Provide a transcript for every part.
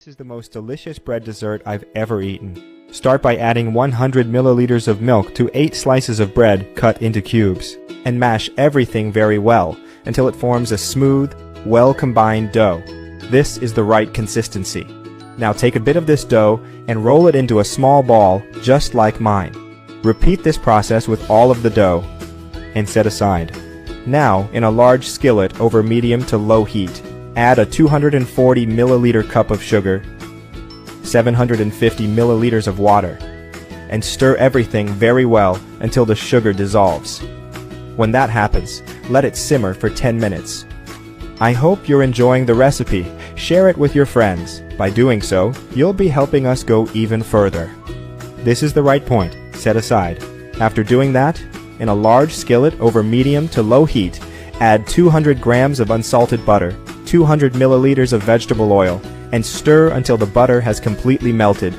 This is the most delicious bread dessert I've ever eaten. Start by adding 100 milliliters of milk to 8 slices of bread cut into cubes, and mash everything very well until it forms a smooth, well-combined dough. This is the right consistency. Now take a bit of this dough and roll it into a small ball just like mine. Repeat this process with all of the dough and set aside. Now, in a large skillet over medium to low heat, add a 240 milliliter cup of sugar, 750 milliliters of water, and stir everything very well until the sugar dissolves. When that happens, let it simmer for 10 minutes. I hope you're enjoying the recipe. Share it with your friends. By doing so, you'll be helping us go even further. This is the right point. Set aside. After doing that, in a large skillet over medium to low heat, add 200 grams of unsalted butter, 200 milliliters of vegetable oil, and stir until the butter has completely melted.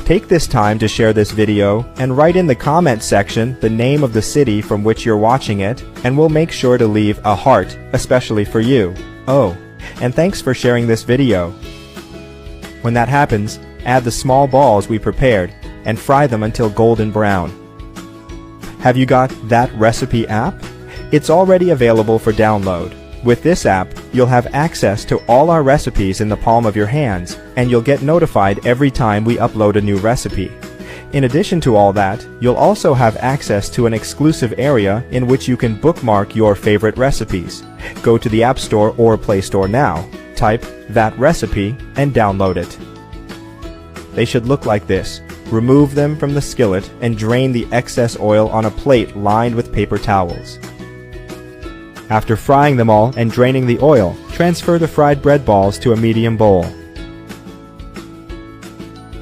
Take this time to share this video and write in the comment section the name of the city from which you're watching it, and we'll make sure to leave a heart, especially for you. Oh, and thanks for sharing this video. When that happens, add the small balls we prepared and fry them until golden brown. Have you got That Recipe app? It's already available for download. With this app, you'll have access to all our recipes in the palm of your hands, and you'll get notified every time we upload a new recipe. In addition to all that, you'll also have access to an exclusive area in which you can bookmark your favorite recipes. Go to the App Store or Play Store now, type That Recipe, and download it. They should look like this. Remove them from the skillet and drain the excess oil on a plate lined with paper towels. After frying them all and draining the oil, transfer the fried bread balls to a medium bowl.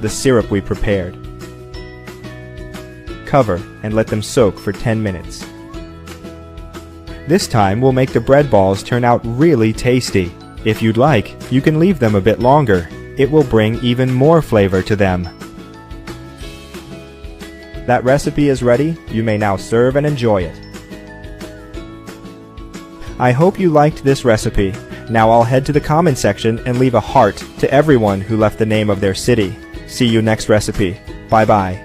The syrup we prepared. Cover and let them soak for 10 minutes. This time we'll make the bread balls turn out really tasty. If you'd like, you can leave them a bit longer. It will bring even more flavor to them. That recipe is ready. You may now serve and enjoy it. I hope you liked this recipe. Now I'll head to the comment section and leave a heart to everyone who left the name of their city. See you next recipe. Bye bye.